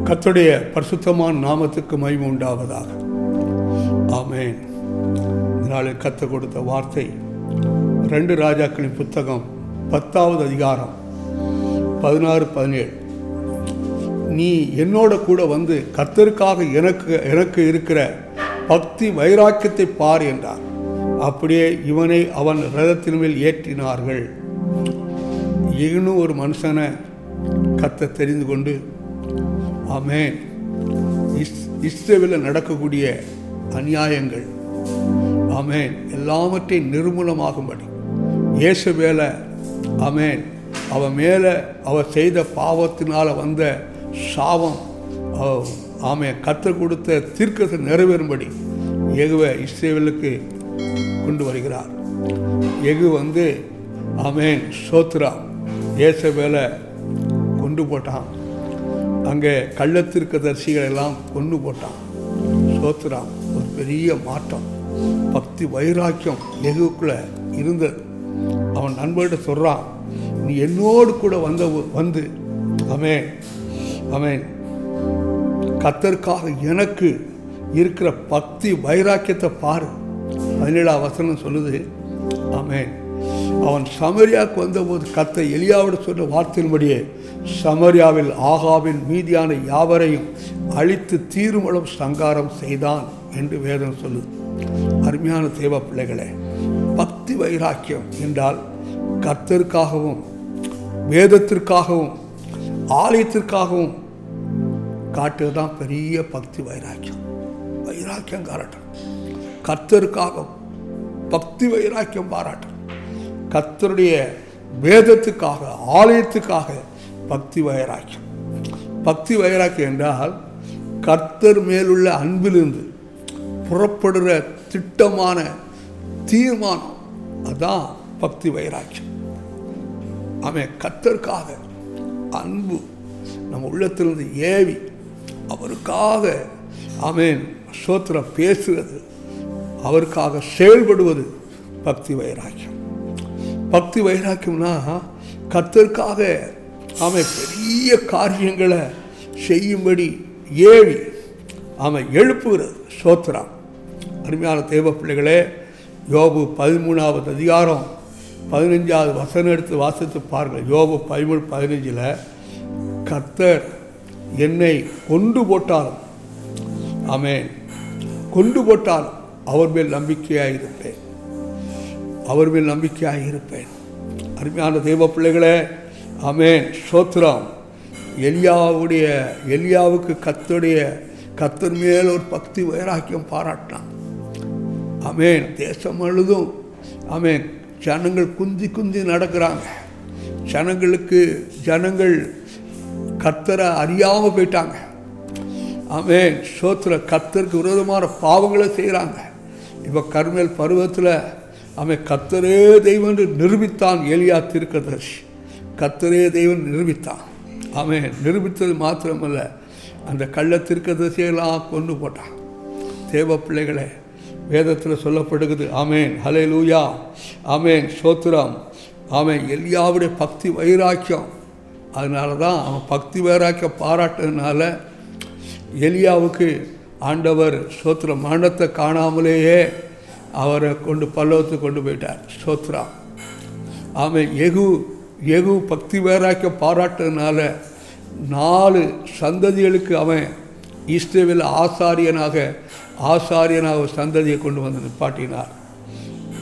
கர்த்தருடைய பரிசுத்தமான நாமத்துக்கு மகிமை உண்டாவதாக. ஆமென். இதனாலே கர்த்தர் கொடுத்த வார்த்தை 2 ராஜாக்களின் புத்தகம் 10வது அதிகாரம் 16-17. நீ என்னோட கூட வந்து கர்த்தருக்காக எனக்கு இருக்கிற பக்தி வைராக்கியத்தை பார் என்றார். அப்படியே இவனை அவன் ரதத்தின் மேல் ஏற்றினார்கள். இன்னும் ஒரு மனுஷனை கர்த்தர் தெரிந்து கொண்டு, ஆமென், இஸ்ரவேலில் நடக்கக்கூடிய அநியாயங்கள், ஆமென், எல்லாவற்றையும் நிர்மூலமாகும்படி இயேசுவேலை, ஆமென், அவன் மேலே அவர் செய்த பாவத்தினால் வந்த சாபம், ஆமென், கர்த்தர் கொடுத்த தீர்க்கத்தை நிறைவேறும்படி யெகோவா இஸ்ரவேலுக்கு கொண்டு வருகிறார். யெகூ வந்து, ஆமென், சோத்ரா, இயேசுவேலை கொண்டு போட்டான். அங்கே கள்ளத்தீர்க்கதரிசிகள் எல்லாம் கொண்டு போட்டான். சோத்ரா, ஒரு பெரிய மாற்றம், பக்தி வைராக்கியம் யெகூக்குள்ள இருந்தது. அவன் நண்பர்கிட்ட சொல்கிறான், நீ என்னோடு கூட வந்து ஆமென், ஆமென், கர்த்தருக்காக எனக்கு இருக்கிற பக்தி வைராக்கியத்தை பாரு. 17ஆம் வசனம் சொல்லுது, ஆமென், அவன் சமரியாவுக்கு வந்தபோது கர்த்தர் எலியாவோடு சொன்ன வார்த்தையின்படியே சமரியாவில் ஆகாவின் மீதியான யாவரையும் அழித்து தீருமளம் சங்காரம் செய்தான் என்று வேதம் சொல்லுது. அருமையான தேவ பிள்ளைகளே, பக்தி வைராக்கியம் என்றால் கர்த்தருக்காகவும் வேதத்திற்காகவும் ஆலயத்திற்காகவும் காட்டுவதுதான் பெரிய பக்தி வைராக்கியம். வைராக்கியம் காட்டணும், கர்த்தருக்காக பக்தி வைராக்கியம் பாராட்டணும், கர்த்தருடைய வேதத்துக்காக ஆலயத்துக்காக பக்தி வைராக்கியம். பக்தி வைராக்கியம் என்றால் கர்த்தர் மேலுள்ள அன்பிலிருந்து புறப்படுகிற திட்டமான தீர்மானம், அதுதான் பக்தி வைராக்கியம். ஆமென். கர்த்தருக்காக அன்பு நம்ம உள்ளத்திலிருந்து ஏவி அவருக்காக, ஆமென், ஸ்தோத்திரம் பேசுகிறது, அவருக்காக செயல்படுவது பக்தி வைராக்கியம். பக்தி வைராக்கியம்னா கர்த்தருக்காக, ஆமென், பெரிய காரியங்களை செய்யும்படி ஏவி, ஆமென், எழுப்புகிறது. ஸ்தோத்திரம். அருமையான தேவ பிள்ளைகளே, யோபு 13வது அதிகாரம் 15வது வசனம் எடுத்து வாசித்து பாருங்கள். யோபு 13:15, கர்த்தர் என்னை கொண்டு போட்டாலும், ஆமென், கொண்டு போட்டாலும் அவர் மேல் நம்பிக்கையாக இருப்பேன், அவர் மேல் நம்பிக்கையாக இருப்பேன். அருமையான தேவ பிள்ளைகளே, ஆமென், ஸ்தோத்திரம். எலியாவுக்கு கர்த்தர் மேல் ஒரு பக்தி வைராக்கியம் பாராட்டினான். ஆமென். தேசம் முழுதும், ஆமென், ஜனங்கள் குந்தி நடக்கிறாங்க. ஜனங்கள் கர்த்தரை அறியாமல் போயிட்டாங்க. ஆமென், ஸ்தோத்திரம். கர்த்தருக்கு விரோதமான பாவங்களை செய்கிறாங்க. இப்போ கர்மேல் பருவத்தில், ஆமென், கர்த்தரே தெய்வம் என்று நிரூபித்தான் எலியா தீர்க்கதரிசி. கர்த்தரே தெய்வம் நிரூபித்தான். ஆமென். நிரூபித்தது மாத்திரமல்ல, அந்த கள்ள தீர்க்கதரிசியெல்லாம் கொண்டு போட்டான். தேவ பிள்ளைகளே, வேதத்தில் சொல்லப்படுகிறது. ஆமென், ஹல்லேலூயா, ஆமென், ஸ்தோத்திரம். ஆமென். எலியாவுடைய பக்தி வைராக்கியம், அதனால தான் அவன் பக்தி வைராக்கியம் பாராட்டினால எலியாவுக்கு ஆண்டவர், ஸ்தோத்திரம், மரணத்தை காணாமலேயே அவரை கொண்டு பல்லவத்துக்கு கொண்டு போயிட்டார். ஸ்தோத்திரம். ஆமென். யெகூ பக்தி வைராக்கியம் பாராட்டினால 4 சந்ததிகளுக்கு அவன் இஸ்ரவேல் ஆசாரியனாக சந்ததியை கொண்டு வந்து நிப்பாட்டினார்.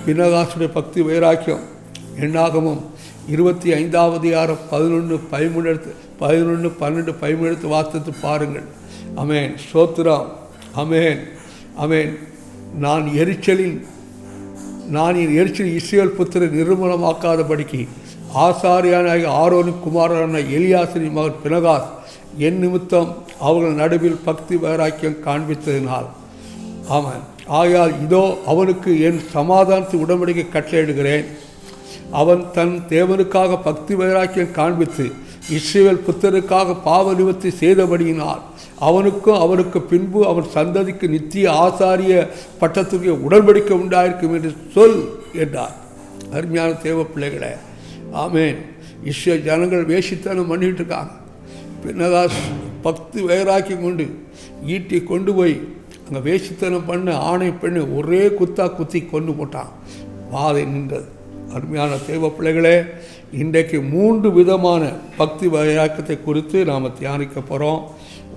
பினகாசுடைய பக்தி வைராக்கியம் எண்ணாகமும் 25வது அதிகாரம் 11-12 எடுத்து வாசித்து பாருங்கள். ஆமென், ஸ்தோத்திரம். ஆமென், ஆமென். நான் எரிச்சலில் இஸ்ரவேல் புத்திரை நிர்மூலமாக்காதபடிக்கு ஆசாரியனாகிய ஆரோனின் குமாரனான எலியாசிரின் மகன் பினகாஸ் என் நிமித்தம் அவர்கள் நடுவில் பக்தி வைராக்கியம் காண்பித்ததினால், ஆமாம், ஆகையால் இதோ அவனுக்கு என் சமாதானத்தை உடன்படிக்கை கட்டளையிடுகிறேன். அவன் தன் தேவனுக்காக பக்தி வைராக்கியம் காண்பித்து இஸ்ரவேல் புத்தருக்காக பாவ நிவர்த்தி செய்தபடியினால் அவனுக்கு பின்பு அவன் சந்ததிக்கு நித்திய ஆசாரிய பட்டத்துக்கு உடன்படிக்கை உண்டாயிருக்கும் என்று சொல் என்றார். அருமையான தேவ பிள்ளைகளே, ஆமென். இஸ்ரவேல் ஜனங்கள் வேசித்தனம் பண்ணிட்டு இருக்காங்க. பினகாஸ் பக்தி வைராக்கியம் கொண்டு ஈட்டி கொண்டு போய் அங்கே வேசித்தனம் பண்ண ஆணை பெண்ணு ஒரே குத்தி கொண்டு போட்டான். வாதை நின்றது. அருமையான தேவ பிள்ளைகளே, இன்றைக்கு 3 விதமான பக்தி வைராக்கியத்தை குறித்து நாம் தியானிக்க போகிறோம்.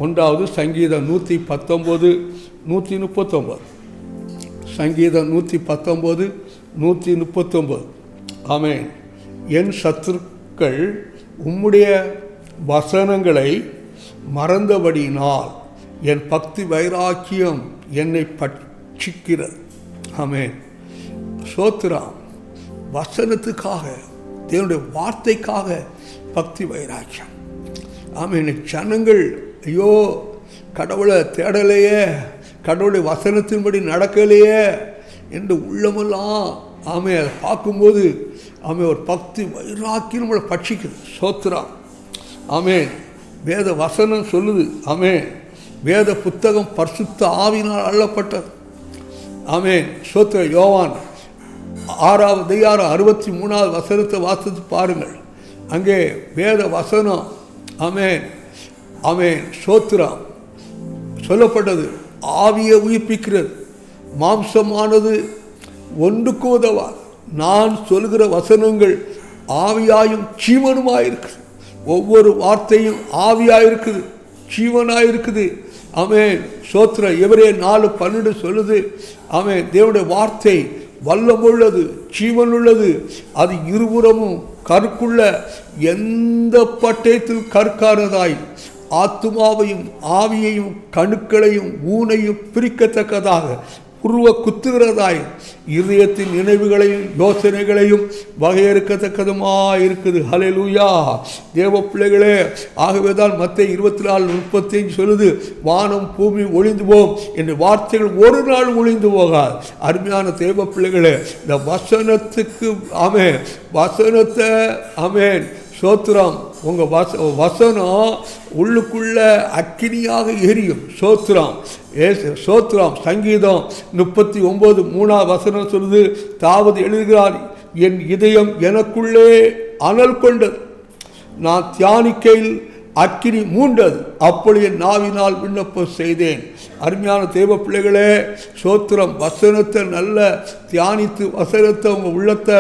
ஒன்றாவது சங்கீதம் 119, 139. சங்கீதம் 119, 139. ஆமென். என் சத்துருக்கள் உம்முடைய வசனங்களை மறந்தபடியினால் என் பக்தி வைராக்கியம் என்னை பட்சிக்கிறது. ஆமென். சோத்திரம். வசனத்துக்காக, தேவனுடைய வார்த்தைக்காக பக்தி வைராக்கியம். ஆமென். ஜனங்கள் ஐயோ கடவுளை தேடலையே, கடவுளுடைய வசனத்தின்படி நடக்கலையே என்று உள்ளமெல்லாம் அதை பார்க்கும்போது ஒரு பக்தி வைராக்கியம் நம்மளை பட்சிக்குது. சோத்திரம். ஆமென். வேத வசனம் சொல்லுது. ஆமென். வேத புத்தகம் பரிசுத்த ஆவியினால் அள்ளப்பட்டது. ஆமென். சோத்திர யோவான் 6:63 வசனத்தை வாசித்து பாருங்கள். அங்கே வேத வசனம் ஆமென் ஆமென் சோத்திரம் சொல்லப்பட்டது. ஆவியை உயிர்ப்பிக்கிறது, மாம்சமானது ஒன்றுக்கு உதவாது. நான் சொல்கிற வசனங்கள் ஆவியாயும் ஜீவனுமாயிருக்குது. ஒவ்வொரு வார்த்தையும் ஆவியாயிருக்குது, ஜீவனாயிருக்குது. ஆமென். சோத்திர எபிரேயர் 4:12 சொல்லுது. ஆமென். தேவனுடைய வார்த்தை வல்லமுள்ளது, ஜீவனுள்ளது. அது இருபுறமும் கற்குள்ள எந்த பட்டயத்தில் கற்காரதாய் ஆத்துமாவையும் ஆவியையும் கணுக்களையும் ஊனையும் பிரிக்கத்தக்கதாக உருவ குத்துகிறதாய் இதயத்தின் நினைவுகளையும் யோசனைகளையும் வகையறுக்கத்தக்கதுமாயிருக்குது. ஹல்லேலூயா. தேவ பிள்ளைகளே, ஆகவேதான் மத்தேயு 24:35 சொல்லுது, வானம் பூமி ஒளிந்து போம் என்ற வார்த்தைகள் ஒரு நாள் ஒளிந்து போகாது. அருமையான தேவ பிள்ளைகளே, இந்த வசனத்துக்கு ஆமென், வசனத்தை ஆமென் சோத்திரம். உங்கள் வசனம் உள்ளுக்குள்ள அக்கினியாக எரியும். சோத்திரம் சோத்திரம். சங்கீதம் 39:3 சொல்லுது, தாவது எழுதுகிறார், என் இதயம் எனக்குள்ளே அனல் கொண்டது, நான் தியானிக்கையில் அக்கினி மூண்டது, அப்பொழுது என் நாவினால் விண்ணப்பம் செய்தேன். அருமையான தேவ பிள்ளைகளே, சோத்திரம். வசனத்தை நல்ல தியானித்து வசனத்தை உங்கள் உள்ளத்தை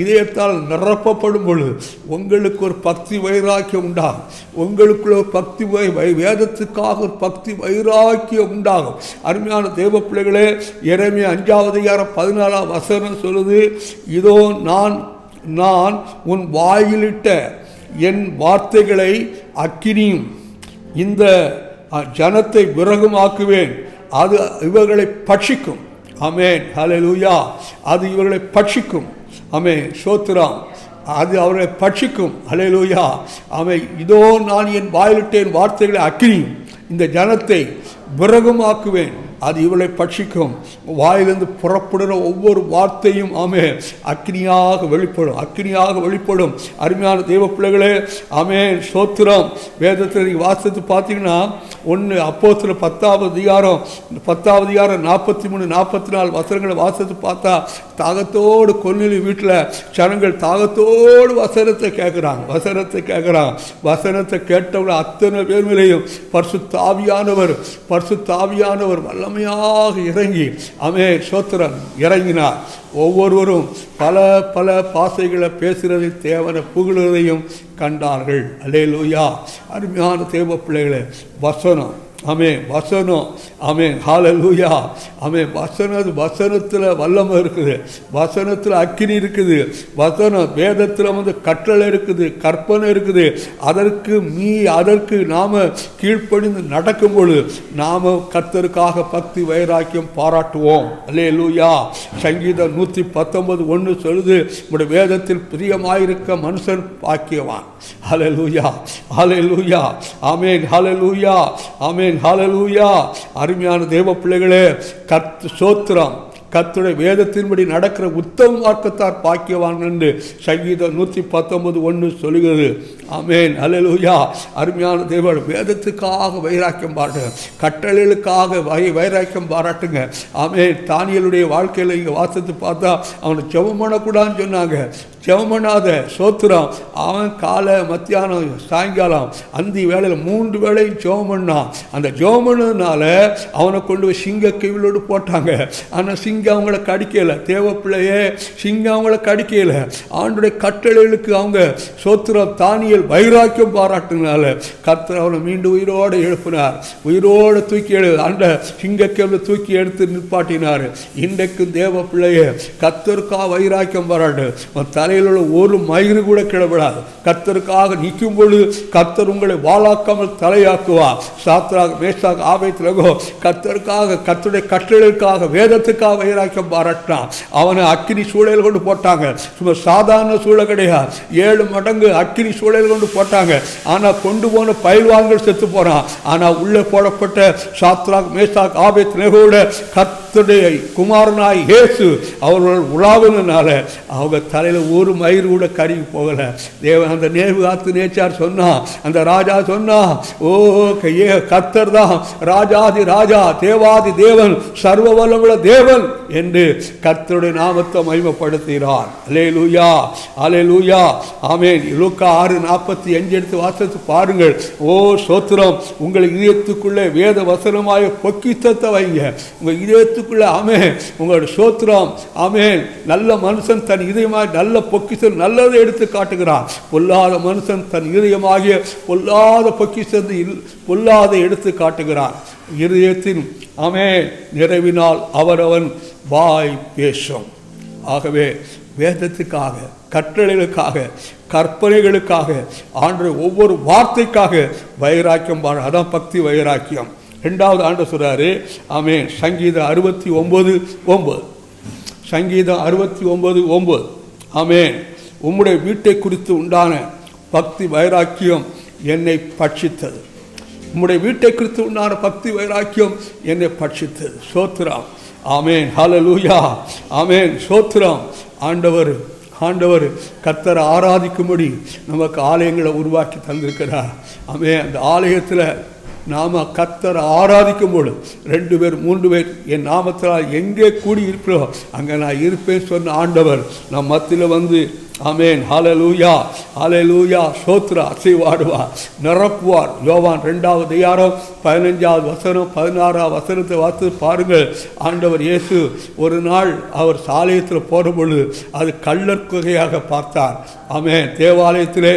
இதயத்தால் நிரப்பப்படும் பொழுது உங்களுக்கு ஒரு பக்தி வைராக்கியம் உண்டாகும். உங்களுக்குள்ள ஒரு பக்தி வேதத்துக்காக ஒரு பக்தி வைராக்கியம் உண்டாகும். அருமையான தேவ பிள்ளைகளே, எரேமியா 5:14 சொல்லுது, இதோ நான் உன் வாயிலிட்ட என் வார்த்தைகளை அக்கினியும் இந்த ஜனத்தை விறகுமாக்குவேன், அது இவர்களை பட்சிக்கும். ஆமென். ஹல்லேலூயா. அது இவர்களை பட்சிக்கும். ஆமென். சோத்திரம். அது அவர்களை பட்சிக்கும். ஹல்லேலூயா. ஆமென். இதோ நான் என் வாயிலிட்டேன் வார்த்தைகளை அக்கினியும் இந்த ஜனத்தை விறகுமாக்குவேன், அது இவளை பட்சிக்கும். வாயிலிருந்து புறப்படுகிற ஒவ்வொரு வார்த்தையும் ஆமென் அக்கினியாக வெளிப்படும், அக்கினியாக வெளிப்படும். அருமையான தேவ பிள்ளைகளே, ஆமென் சோத்திரம். வேதத்தில் நீங்கள் வாசித்து பார்த்தீங்கன்னா 1 அப்போஸ்தலர் 10வது அதிகாரம் 43-44 வசனங்களை வாசித்து பார்த்தா, தாகத்தோடு கொர்நேலியு வீட்டில் ஜனங்கள் தாகத்தோடு வசனத்தை கேட்குறாங்க. வசனத்தை கேட்டவங்க அத்தனை பேர் மேலேயும் பரிசுத்த ஆவியானவர் வல்லமையாக இறங்கி ஆமென் சோத்திரம் இறங்கினார். ஒவ்வொருவரும் பல பாசைகளை பேசுகிறதை தேவனை புகழுவதையும் கண்டார்கள். அல்லேலூயா. அருமையான தேவ பிள்ளைகளே, வசனம் ஆமென், வசனம் ஆமென், ஹல்லேலூயா. ஆமென். வசனத்தில் வல்லமை இருக்குது, வசனத்தில் அக்கினி இருக்குது, வசனம் வேதத்தில் கட்டளை இருக்குது, கற்பனை இருக்குது. அதற்கு நாம் கீழ்ப்படிந்து நடக்கும் பொழுது நாம் கர்த்தருக்காக பக்தி வைராக்கியம் பாராட்டுவோம். அல்லேலூயா. சங்கீதம் 119:1 சொல்லுது, உடைய வேதத்தில் பிரியமாயிருக்க மனுஷன் பாக்கியவான். ஹல்லேலூயா, ஹல்லேலூயா. ஆமென், ஹல்லேலூயா, ஆமென், ஹல்லேலூயா. அருமையான தேவ பிள்ளைகளே, சோத்திரம். கர்த்தருடைய வேதத்தின்படி நடக்கிற உத்தம மார்க்கத்தார் பாக்கியவான் என்று சங்கீதம் 119:1 சொல்லுகிறது. ஆமென், அல்லேலூயா. அருமையான தேவன், வேதத்துக்காக வைராக்கியம் பாருங்க, கட்டளைகளுக்காக வைராக்கியம் பாராட்டுங்க. ஆமென். தானியேலுடைய வாழ்க்கையில் இங்கே வாசத்து பார்த்தா அவனை ஜெபம் பண்ணக்கூடாதுன்னு சொன்னாங்க. ஜெபம் பண்ணாத சோத்திரம். அவன் காலை மத்தியானம் சாயங்காலம் அந்தி வேளையில் 3 வேளையும் ஜெபம் பண்ணான். அந்த ஜெபம் பண்ணதுனால அவனை கொண்டு போய் சிங்க கைவிலோடு போட்டாங்க. ஆனால் சிங்கம் அவங்கள கடிக்கலை. தேவப்பிள்ளையே, சிங்கம் அவங்கள கடிக்கலை. ஆண்டுடைய கட்டளைகளுக்கு அவங்க சோத்திரம் தானியேல் வைராக்கியம் பாராட்டுனால கர்த்தர் அவனை மீண்டும் உயிரோடு எழுப்பினார். உயிரோடு தூக்கி அந்த சிங்கக்கேவில் தூக்கி எடுத்து நிற்பாட்டினார். இன்றைக்கு தேவப்பிள்ளையே, கர்த்தருக்காக வைராக்கியம் பாராட்டு. தலையில் உள்ள ஒரு மயிறு கூட கிடப்படாது. கர்த்தருக்காக நிற்கும் பொழுது கர்த்தர் உங்களை வாளாக்காமல் தலையாக்குவார். சாத்ராக், மேஷாக், ஆபேத்நேகோ கர்த்தருக்காக, கர்த்தருடைய கட்டளைக்காக, வேதத்துக்காக வைராக்கியம் பாராட்டினான். அவனை அக்கினி சூழல் கொண்டு போட்டாங்க. சும்மா சாதாரண சூழல் கிடையாது, 7 மடங்கு அக்கினி சூழல் கொண்டு போட்டாங்க. ஆனால் கொண்டு போன பயில்வான்கள் செத்து போறான். ஆனால் உள்ளே போடப்பட்ட சாத்ராக், மேஷாக், ஆபேத்நேகோட கர்த்தருடைய குமாரனாய் இயேசு அவர்கள் உலாவினால அவங்க தலையில் ஒரு மயிறு கூட கருகி போகல. தேவன் அந்த நேபுகாத்து நேச்சார் சொன்னா, அந்த ராஜா சொன்னா, ஓ கர்த்தர் தான் ராஜாதி ராஜா, தேவாதி தேவன், சர்வ வல்லமுள்ள தேவன் என்று கர்த்தருடைய நாமத்தை மகிமைப்படுத்துகிறார். அல்லேலூயா, அல்லேலூயா. ஆமென். லூக்கா 6:45 எடுத்து வாசித்து பாருங்கள். ஓ சோத்திரம். உங்கள் இதயத்துக்குள்ளே வேத வசனமாய பொக்கிஷத்தை வைங்க. உங்கள் இதயத்துக்குள்ளே ஆமென், உங்களுடைய சோத்திரம். ஆமென். நல்ல மனுஷன் தன் இதயமாக நல்ல பொக்கிஷம் நல்லதை எடுத்து காட்டுகிறான். பொல்லாத மனுஷன் தன் இதயமாகிய பொல்லாத பொக்கிஷத்தில் பொல்லாத எடுத்து காட்டுகிறான். இதயத்தின் ஆமென் நிறைவினால் அவரவன் வாய் பேசும். ஆகவே வேதத்துக்காக, கட்டளைகளுக்காக, கற்பனைகளுக்காக, ஆண்டு ஒவ்வொரு வார்த்தைக்காக வைராக்கியம் பாரு. அதான் பக்தி வைராக்கியம். 2வது ஆண்டு சொல்றாரு. ஆமென். சங்கீதம் 69:9. சங்கீதம் 69:9. ஆமென். உம்முடைய வீட்டை குறித்து உண்டான பக்தி வைராக்கியம் என்னை பட்சித்தது. உம்முடைய வீட்டை குறித்து உண்டான பக்தி வைராக்கியம் என்னை பட்சித்தது. சோத்திரம். ஆமென், ஹல்லேலூயா. ஆமென், சோத்திரம். ஆண்டவர் கர்த்தரை ஆராதிக்கும்படி நமக்கு ஆலயங்களை உருவாக்கி தந்திருக்கிறார். ஆமென். அந்த ஆலயத்தில் நாம் கர்த்தரை ஆராதிக்கும் பொழுது 2 பேர் 3 பேர் என் நாமத்தில் எங்கே கூடி இருப்போம் அங்கே நான் இருப்பேன் சொன்ன ஆண்டவர் நம் மத்தியில் வந்து ஆமென், ஹல்லேலூயா, ஹல்லேலூயா, சோத்ரா, அசைவாடுவார், நிரப்புவார். யோவான் 2வது அதிகாரம் 15வது வசனம் 16வது வசனத்தை வார்த்து பாருங்கள். ஆண்டவர் இயேசு ஒரு நாள் அவர் ஆலயத்தில் போகிற பொழுது அது கள்ளர் குகையாக பார்த்தார். ஆமென். தேவாலயத்திலே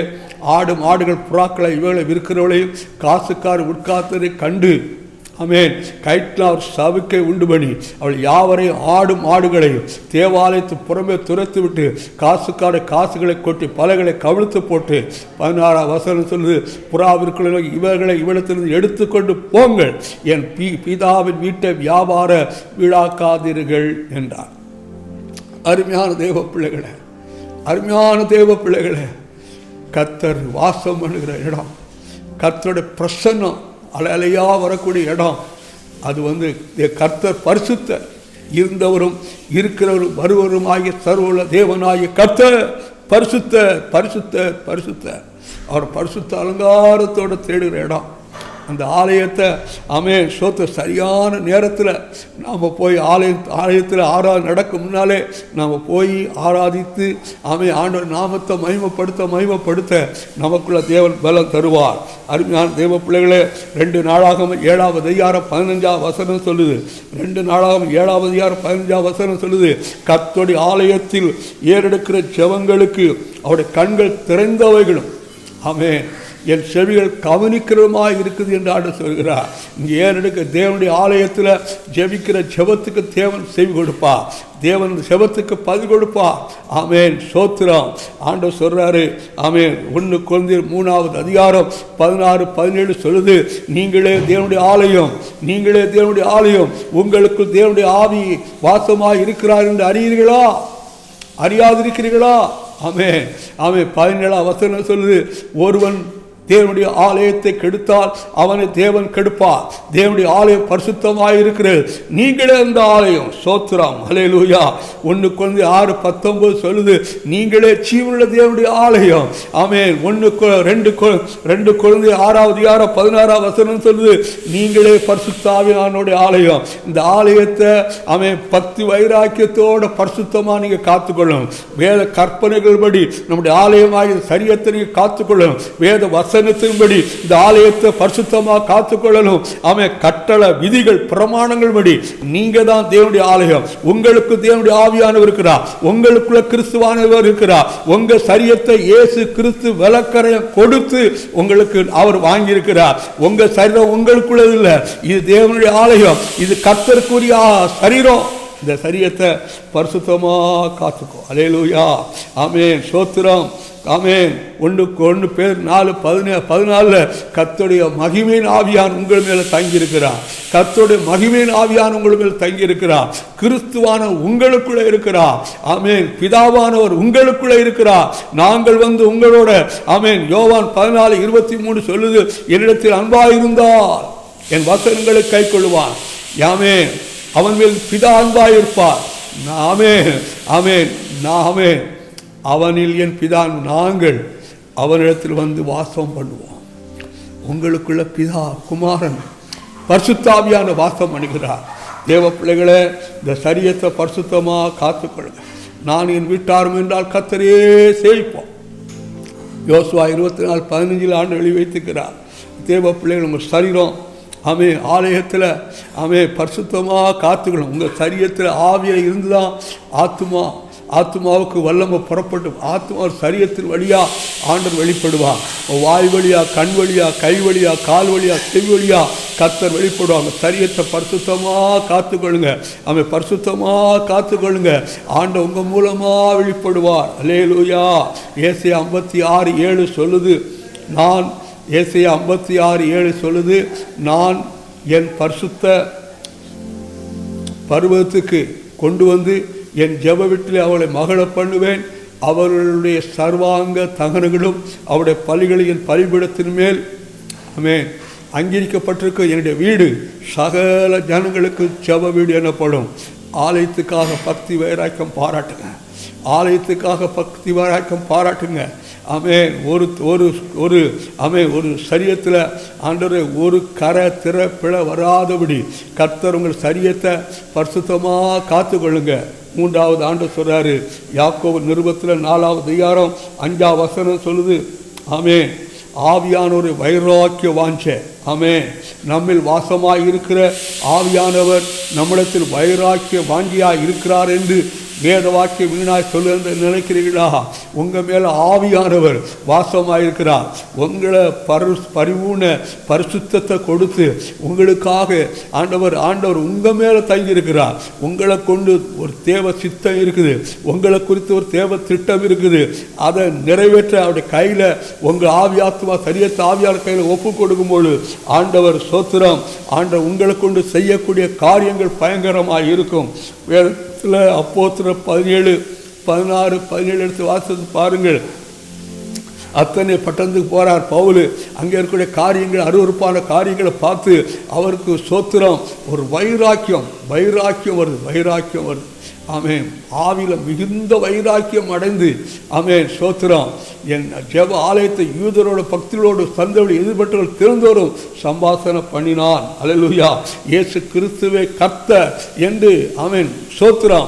ஆடு மாடுகள் புறாக்களை இவர்களை விற்கிறவளையும் காசுக்கார் உட்கார்த்ததை கண்டு ஆமென் கயிற்றில் அவர் சவுக்கை உண்டு பண்ணி அவள் யாவரையும் ஆடும் ஆடுகளையும் தேவாலயத்து புறமே துரத்து விட்டு காசுகளை கொட்டி பலகளை கவிழ்த்து போட்டு 16வது வசனம் சொல்லுது, புறாவிற்குள்ள இவர்களை இவ்விடத்திலிருந்து எடுத்துக்கொண்டு போங்கள், என் பிதாவின் வீட்டை வியாபார வீடாக்காதீர்கள் என்றார். அருமையான தேவ பிள்ளைகளே, அருமையான தேவ பிள்ளைகளே, கர்த்தர் வாசம் பண்ணுகிற இடம், கர்த்தருடைய பிரசன்னம் அலையா வரக்கூடிய இடம், அது கர்த்தர் பரிசுத்தர், இருந்தவரும் இருக்கிறவரும் வருவரும் ஆகிய சர்வ தேவனாகிய கர்த்தர் பரிசுத்தர், பரிசுத்தர், பரிசுத்தர். அவர் பரிசுத்த அலங்காரத்தோடு தேடுகிற இடம் அந்த ஆலயத்தை. ஆமென், சோத்த சரியான நேரத்தில் நாம் போய் ஆலயத்தில் ஆராதனை நடக்கும் முன்னாலே நாம் போய் ஆராதித்து ஆமென் ஆண்டவர் நாமத்தை மகிமைப்படுத்த நமக்குள்ள தேவன் பலம் தருவார். அருமையான தேவ பிள்ளைகளே, 2 நாளாகமம் 7வது அதிகாரம் 15வது வசனம் சொல்லுது. 2 நாளாகமம் 7வது அதிகாரம் 15வது வசனம் சொல்லுது, கர்த்தருடைய ஆலயத்தில் ஏறெடுக்கிற ஜெபங்களுக்கு அவருடைய கண்கள் திறந்தவைகளும் ஆமென் என் செவிகள் கவனிக்கிறதுமாக இருக்குது என்று ஆண்டு சொல்கிறார். இங்கே ஏறெடுக்க தேவனுடைய ஆலயத்தில் ஜெபிக்கிற ஜெபத்துக்கு தேவன் செவி கொடுப்பா, தேவன் ஜெபத்துக்கு பதில் கொடுப்பா. ஆமென், சோத்திரம். ஆண்டவர் சொல்றாரு. ஆமென். 1 கொரிந்தியர் 3வது அதிகாரம் 16-17 சொல்லுது, நீங்களே தேவனுடைய ஆலயம், நீங்களே தேவனுடைய ஆலயம், உங்களுக்கு தேவனுடைய ஆவி வாசமாக இருக்கிறார் என்று அறியீர்களா, அறியாதிருக்கிறீர்களா? ஆமென், ஆமென். 17வது வசனம் சொல்லுது, ஒருவன் தேவனுடைய ஆலயத்தை கெடுத்தால் அவனை தேவன் கெடுப்பார். தேவனுடைய ஆலயம் பரிசுத்தமாக இருக்கிறது, நீங்களே அந்த ஆலயம். சோத்திரம், ஹல்லேலூயா. 1 கொரிந்தியர் 6:19 சொல்லுது, நீங்களே ஜீவனுள்ள தேவனுடைய ஆலயம். ஆமென். 2 கொரிந்தியர் 6:16 சொல்லுது, நீங்களே பரிசுத்த ஆவியானவருடைய ஆலயம். இந்த ஆலயத்தை பக்தி வைராக்கியத்தோட பரிசுத்தமா நீங்க காத்துக்கொள்ளணும். வேத கற்பனைகள் படி நம்முடைய ஆலயமாக சரியத்தை நீங்க காத்துக்கொள்ளணும். வேத வசனத்தின்படி இந்த ஆலயத்தை பரிசுத்தமா காத்துக்கொள்ளணும். கட்டளை விதிகள் பிரமாணங்கள் படி நீங்க தான் தேவனுடைய ஆலயம். உங்களுக்கு தேவனுடைய ஆவியானவர் இருக்கிறார், உங்களுக்குள்ள கிறிஸ்துவானவர் இருக்கிறார். உங்க சரியத்தை இயேசு கிறிஸ்து விலக்கரையம் கொடுத்து உங்களுக்கு அவர் வாங்கி இருக்கிறார். உங்க சரீரம் உங்களுக்குள்ள இல்லை, இது தேவனுடைய ஆலயம், இது கர்த்தருக்குரிய சரீரம். இந்த சரீரத்தை பரிசுத்தமா காத்துக்கோ. அல்லேலூயா, ஆமென், சோத்திரம், ஆமென். 1 பேர் 4:14 கர்த்தருடைய மகிமையின் ஆவியான் உங்கள் மேல தங்கி இருக்கிறார். கர்த்தருடைய மகிமையின் ஆவியான் உங்கள் மேல் தங்கி இருக்கிறார். கிறிஸ்துவான உங்களுக்குள்ள இருக்கிறார். ஆமென். பிதாவானவர் உங்களுக்குள்ள இருக்கிறார். நாங்கள் வந்து உங்களோட, ஆமென். யோவான் 14:23 சொல்லுது, என்னிடத்தில் அன்பாயிருந்தால் என் வசனங்களை கை கொள்ளுவான். ஆமென். அவன் மேல் பிதா அன்பாயிருப்பார். ஆமென், ஆமென், ஆமென். அவனில் என் பிதா, நாங்கள் அவனிடத்தில் வந்து வாசம் பண்ணுவோம். உங்களுக்குள்ள பிதா, குமாரன், பரிசுத்த ஆவியான வாசம் பண்ணுகிறார். தேவ பிள்ளைகளே, இந்த சரீரத்தை பரிசுத்தமாக காத்துக்கொள்ளுங்க. நான் என் வீட்டாரும் என்றால் கர்த்தரே சேவிப்போம். யோசுவா 24:15 ஆண்டு வெளி வைத்துக்கிறார். தேவ பிள்ளைகள், உங்கள் சரீரம் ஆலயத்தில் பரிசுத்தமாக காத்துக்கணும். உங்கள் சரீரத்தில் ஆவியில் இருந்துதான் ஆத்மாவுக்கு வல்லமை புறப்பட்டு ஆத்மா சரீரத்தின் வழியா ஆண்டவர் வெளிப்படுவார். வாய் வழியா, கண் வழியா, கை வழியா, கால் வழியா, செவி வழியா கர்த்தர் வெளிப்படுவாங்க. சரீரத்தை பரிசுத்தமாக காத்துக்கொள்ளுங்க. பரிசுத்தமாக காத்துக்கொள்ளுங்க. ஆண்டவர் உங்க மூலமா வெளிப்படுவார். அல்லேலூயா. ஏசாயா 56:7 சொல்லுது, ஏசாயா 56:7 சொல்லுது, நான் என் பரிசுத்த பர்வதத்துக்கு கொண்டு வந்து என் ஜெப வீட்டில் அவளை மகள பண்ணுவேன். அவர்களுடைய சர்வாங்க தகனங்களும் அவருடைய பலிகளின் பலிபீடத்தின் மேல் அங்கீகரிக்கப்பட்டிருக்க என்னுடைய வீடு சகல ஜனங்களுக்கு ஜெப வீடு எனப்படும். ஆலயத்துக்காக பக்தி வைராக்கியம் பாராட்டுங்க. ஆலயத்துக்காக பக்தி வைராக்கியம் பாராட்டுங்க. ஒரு சரீரத்தில் ஆண்டவரே ஒரு கரை திற பிழ வராதபடி கர்த்தர் உங்கள் சரீரத்தை பரிசுத்தமாக காத்துக்கொள்ளுங்க. 3வது ஆண்டவர் சொல்றாரு, யாக்கோபு நிருபத்தில் 4வது அதிகாரம் 5வது வசனம் சொல்லுது, ஆவியானவர் வைராக்கிய வாஞ்ச, நம்மில் வாசமாய் இருக்கிற ஆவியானவர் நம்மிடத்தில் வைராக்கிய வாஞ்சியாய் இருக்கிறார் என்று வேத வாக்கிய வீணாய் சொல்ல நினைக்கிறீர்களா? உங்கள் மேலே ஆவியானவர் வாசமாயிருக்கிறார். உங்களை பரிபூர்ண பரிசுத்தத்தை கொடுத்து உங்களுக்காக ஆண்டவர் உங்கள் மேலே தங்கியிருக்கிறார். உங்களை கொண்டு ஒரு தேவ சித்தம் இருக்குது, உங்களை குறித்து ஒரு தேவ திட்டம் இருக்குது. அதை நிறைவேற்ற அவருடைய கையில் உங்கள் ஆவியாத்மா சரியத்தை ஆவியார் கையில் ஒப்பு கொடுக்கும்போது ஆண்டவர் சோத்திரம், ஆண்டவர் உங்களை கொண்டு செய்யக்கூடிய காரியங்கள் பயங்கரமாக இருக்கும். வேதத்தில் அப்போஸ்தலர் 17:16-17 எடுத்து வாசித்து பாருங்கள். அத்தனை பட்டணத்துக்கு போகிறார் பவுல். அங்கே இருக்கக்கூடிய காரியங்கள், அருவருப்பான காரியங்களை பார்த்து அவருக்கு சோத்திரம் ஒரு வைராக்கியம் வருது. ஆவியில் மிகுந்த வைராக்கியம் அடைந்து சோத்திரம் என் ஜெப ஆலயத்தை யூதரோட பக்திகளோடு சந்தையோடு எதிர்பட்டவர்கள் திறந்தோறும் சம்பாசனை பண்ணினான். அல்லேலூயா. இயேசு கிறிஸ்துவே கர்த்தர் என்று சோத்திரம்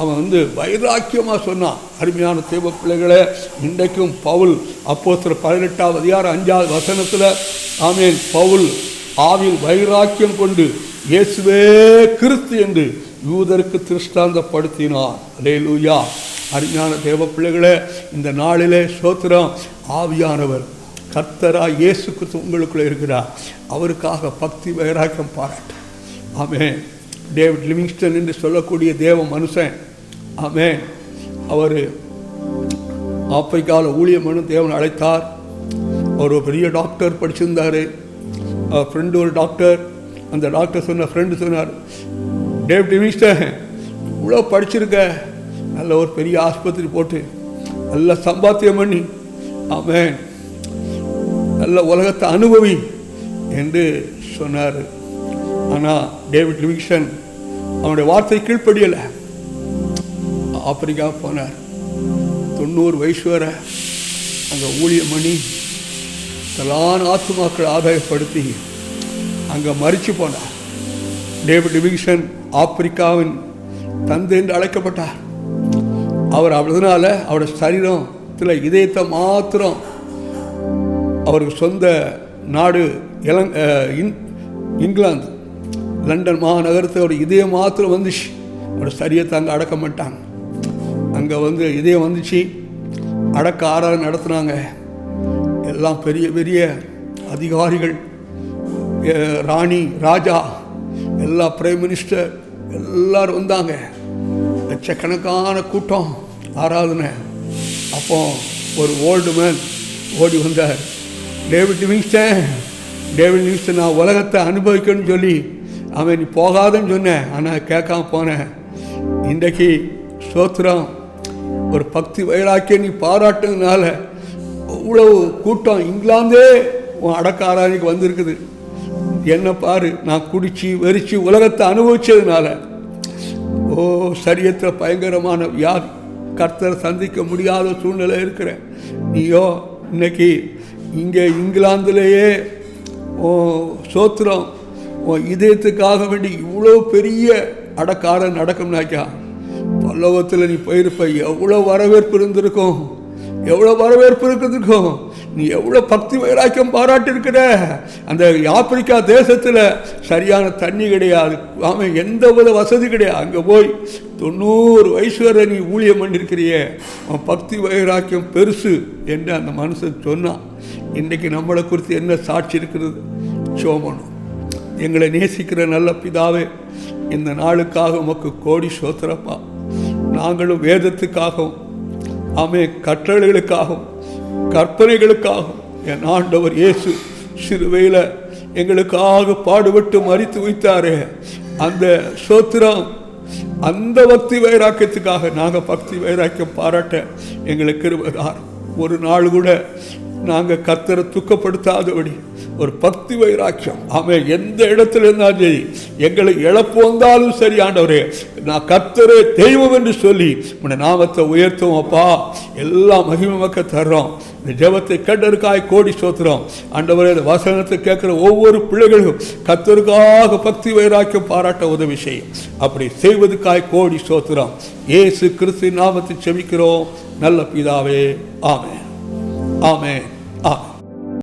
அவன் வைராக்கியமாக சொன்னான். அருமையான தேவ பிள்ளைகளே, இன்றைக்கும் பவுல் அப்போஸ்தலர் 18வது அதிகாரம் 5வது வசனத்தில் பவுல் ஆவியில் வைராக்கியம் கொண்டு இயேசுவே கிறிஸ்து என்று யூதருக்கு திருஷ்டாந்தப்படுத்தினார். அல்லேலூயா. அருமையான தேவ பிள்ளைகளே, இந்த நாளிலே சோத்திரம் ஆவியானவர் கர்த்தராய் இயேசு கிறிஸ்து உங்களுக்குள்ளே இருக்கிறார். அவருக்காக பக்தி வைராக்கியம் பாராட்டு. டேவிட் லிவிங்ஸ்டன் என்று சொல்லக்கூடிய தேவ மனுஷன், அவர் ஆப்பிரிக்காவில் ஊழியமனு தேவன் அழைத்தார். அவர் ஒரு பெரிய டாக்டர் படிச்சிருந்தார். அவர் ஃப்ரெண்டு ஒரு டாக்டர். அந்த டாக்டர் ஃப்ரெண்டு சொன்னார், டேவிட் லிவிங்ஸ்டன் இவ்வளோ படிச்சிருக்க, நல்ல ஒரு பெரிய ஆஸ்பத்திரி போட்டு நல்ல சம்பாத்தியம் பண்ணி நல்ல உலகத்தை அனுபவி என்று சொன்னார். ஆனால் டேவிட் லிவிங்ஸ்டன் அவனுடைய வார்த்தை கீழ்ப்படியலை. ஆப்பிரிக்கா போனார். 90 வயசு வரை அங்கே ஊழியம் பண்ணி தலான ஆத்துமாக்களை ஆதாயப்படுத்தி அங்கே மறித்து போனார். டேவிட் லிவிங்ஸ்டன் ஆப்பிரிக்காவின் தந்தை என்று அழைக்கப்பட்டார். அவர் அதனால அவருடைய சரீரத்தில் இதயத்தை மாத்திரம், அவருக்கு சொந்த நாடு இங்கிலாந்து, லண்டன் மாநகரத்தை ஒரு இதயம் மாத்திரம் வந்துச்சு. அவரோட சரீரத்தை அங்கே அடக்க மாட்டாங்க. அங்கே இதயம் வந்துச்சு, அடக்க ஆராதனை நடத்துனாங்க. எல்லாம் பெரிய பெரிய அதிகாரிகள், ராணி, ராஜா, எல்லா பிரைம் மினிஸ்டர் எல்லாரும் வந்தாங்க. லட்சக்கணக்கான கூட்டம் ஆராதனை. அப்போ ஒரு ஓல்டு மேன் ஓடி வந்தார். டேவிட் லிவிங்ஸ்டன் நான் உலகத்தை அனுபவிக்கணும்னு சொல்லி அவன் நீ போகாதன்னு சொன்னேன், ஆனால் கேட்காம போனேன். இன்றைக்கு ஸ்தோத்திரம், ஒரு பக்தி வைராக்கியம் நீ பாராட்டுனால அவ்வளவு கூட்டம் இங்கிலாந்தே உன் அடக்க ஆராதனைக்கு வந்திருக்குது. என்ன பாரு, நான் குடிச்சு வெறிச்சு உலகத்தை அனுபவிச்சதுனால சரீரத்தில் பயங்கரமான வியாதி, கர்த்தரை சந்திக்க முடியாத சூழ்நிலை இருக்கிறேன். நீயோ இன்னைக்கு இங்கே இங்கிலாந்துலேயே சோத்திரம் இதயத்துக்காக வேண்டி இவ்வளோ பெரிய அடக்காரன் நடக்கும்னாக்கா பல்லவத்தில் நீ போயிருப்ப எவ்வளோ வரவேற்பு இருந்திருக்கும், எவ்வளோ வரவேற்பு இருந்திருக்கும். நீ எவ்வளோ பக்தி வைராக்கியம் பாராட்டிருக்கிற. அந்த ஆப்பிரிக்கா தேசத்தில் சரியான தண்ணி கிடையாது, அவன் எந்த வித வசதி கிடையாது. அங்கே போய் 90 வயசு வரை நீ ஊழியம் பண்ணியிருக்கிறியே, அவன் பக்தி வைராக்கியம் பெருசு என்று அந்த மனுஷன் சொன்னான். இன்றைக்கு நம்மளை குறித்து என்ன சாட்சி இருக்கிறது? சோமனும் எங்களை நேசிக்கிற நல்ல பிதாவே, இந்த நாளுக்காக உமக்கு கோடி சோத்திரப்பா. நாங்களும் வேதத்துக்காகவும் கட்டளைகளுக்காகவும் கற்பனைகளுக்காகவும் என் ஆண்டவர் இயேசு சிலுவையில் எங்களுக்காக பாடுபட்டு மரித்து வைத்தாரே, அந்த சோத்திரம், அந்த பக்தி வைராக்கியத்துக்காக நாங்கள் பக்தி வைராக்கியம் பாராட்ட எங்களுக்கு இருப்பதார். ஒரு நாள் கூட நாங்கள் கர்த்தரை துக்கப்படுத்தாதபடி ஒரு பக்தி வைராக்கியம், எந்த இடத்துல இருந்தாலும் சரி, எங்களை இழப்பு வந்தாலும் சரி, ஆண்டவரே நான் கர்த்தரே தெய்வம் என்று சொல்லி உன்னை நாமத்தை உயர்த்துவோம் அப்பா. எல்லா மகிமைக்க தர்றோம். இந்த ஜெபத்தை கேட்டதற்காக கோடி ஸ்தோத்திரம் ஆண்டவரே. இந்த வசனத்தை கேட்குற ஒவ்வொரு பிள்ளைகளும் கர்த்தருக்காக பக்தி வைராக்கியம் பாராட்ட உதவி செய்யும். அப்படி செய்வதற்காக கோடி ஸ்தோத்திரம். இயேசு கிறிஸ்து நாமத்தை செபிக்கிறோம் நல்ல பிதாவே. ஆமென், ஆமென்.